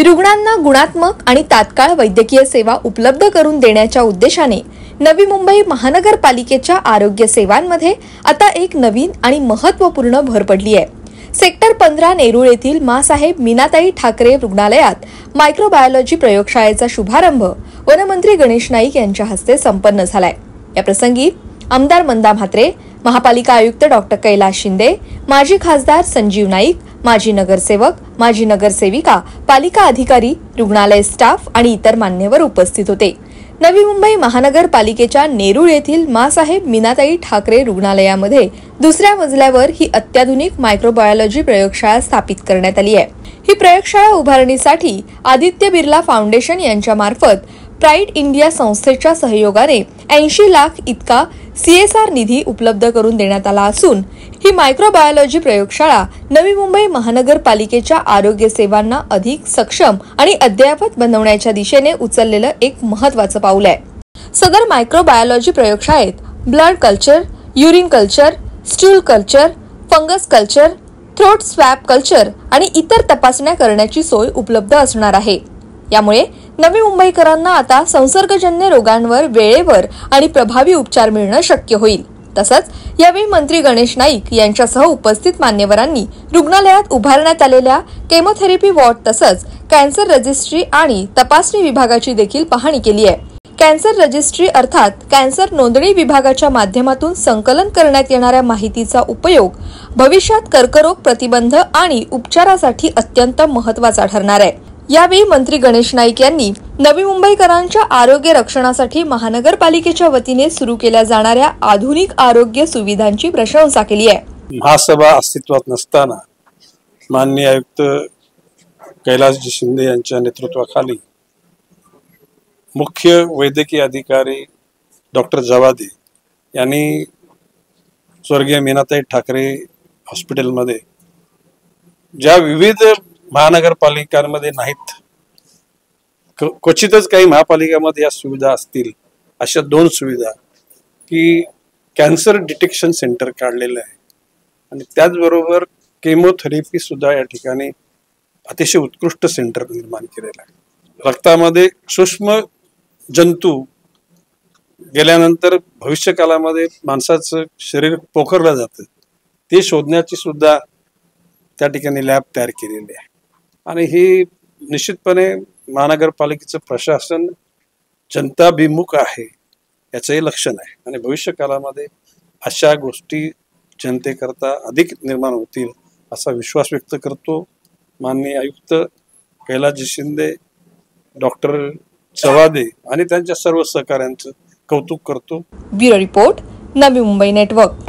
रुग्णांना गुणात्मक आणि तात्काळ वैद्यकीय सेवा उपलब्ध करून देण्याच्या उद्देशाने नवी मुंबई महानगरपालिकेच्या आरोग्य सेवांमध्ये आता एक नवीन आणि महत्त्वपूर्ण भर पडली आहे। सेक्टर 15 नेरूळ येथील मासाहेब मीनाताई ठाकरे रुग्णालयात मायक्रोबायोलॉजी प्रयोगशाळेचा शुभारंभ वनमंत्री गणेश नाईक यांच्या हस्ते संपन्न झालाय। या प्रसंगी आमदार मंदा म्हात्रे, महापालिका आयुक्त डॉक्टर कैलास शिंदे, माजी खासदार संजीव नाईक, माजी नगरसेवक, माजी नगरसेविका, पालिका अधिकारी, रुग्णालय स्टाफ आणि इतर मान्यवर उपस्थित होते। नवी मुंबई महानगरपालिकेच्या नेरूळ येथील मासाहेब मीनाताई ठाकरे रुग्णालयामध्ये दुसऱ्या मजल्यावर ही अत्याधुनिक मायक्रोबायोलॉजी प्रयोगशाळा स्थापित करण्यात आली आहे। ही प्रयोगशाळा उभारणीसाठी आदित्य बिर्ला फाउंडेशन यांच्या मार्फत प्राइड इंडिया संस्थेच्या सहयोगाने 80 लाख इतका CSR निधी उपलब्ध करून देण्यात आला असून ही मायक्रोबायोलॉजी प्रयोगशाळा नवी मुंबई महानगरपालिकेच्या आरोग्य सेवांना अधिक सक्षम आणि अद्ययावत बनवण्याच्या दिशेने उचललेलं एक महत्त्वाचं पाऊल आहे। सदर मायक्रोबायोलॉजी प्रयोगशाळेत blood culture, urine culture, stool culture, fungus culture, throat swab culture आणि इतर तपासण्या करण्याची सोय उपलब्ध असणार आहे। यामुळे नवी मुंबईकरांना आता संसर्गजन्य रोगांवर वेळेवर आणि प्रभावी उपचार मिळणं शक्य होईल। तसंच यावेळी मंत्री गणेश नाईक यांच्यासह उपस्थित मान्यवरांनी रुग्णालयात उभारण्यात आलेल्या केमोथेरपी वॉर्ड तसंच कॅन्सर रजिस्ट्री आणि तपासणी विभागाची देखील पाहणी केली आहे। कॅन्सर रजिस्ट्री अर्थात कॅन्सर नोंदणी विभागाच्या माध्यमातून संकलन करण्यात येणाऱ्या माहितीचा उपयोग भविष्यात कर्करोग प्रतिबंध आणि उपचारासाठी अत्यंत महत्त्वाचा ठरणार आहे। यावेळी मंत्री गणेश नाईक यांनी नवी मुंबईकरांच्या आरोग्य रक्षणासाठी महानगरपालिकेच्या वतीने सुरू केल्या जाणाऱ्या आधुनिक आरोग्य सुविधांची प्रशंसा केली आहे। महासभा अस्तित्वात नसताना माननीय आयुक्त कैलासजी शिंदे यांच्या नेतृत्वाखाली मुख्य वैद्यकीय अधिकारी डॉक्टर जवादे यांनी स्वर्गीय मीनाताई ठाकरे हॉस्पिटलमध्ये ज्या विविध महानगरपालिकांमध्ये नाहीत, क्वचितच काही महापालिकांमध्ये या सुविधा असतील, अशा 2 सुविधा की कॅन्सर डिटेक्शन सेंटर काढलेलं आहे आणि त्याचबरोबर केमोथेरपी सुद्धा या ठिकाणी अतिशय उत्कृष्ट सेंटर निर्माण केलेलं आहे। रक्तामध्ये सूक्ष्म जंतू गेल्यानंतर भविष्य काळामध्ये माणसाचं शरीर पोखरलं जातं, ते शोधण्याची सुद्धा त्या ठिकाणी लॅब तयार केलेली आहे आणि ही निश्चितपणे महानगरपालिकेचं प्रशासन जनताभिमुख आहे याचंही लक्षण आहे आणि भविष्य काळामध्ये अशा गोष्टी जनतेकरता अधिक निर्माण होतील असा विश्वास व्यक्त करतो। माननीय आयुक्त कैलासजी शिंदे, डॉक्टर जवादे आणि त्यांच्या सर्व सहकाऱ्यांचं कौतुक करतो। Bureau report, Navi Mumbai network.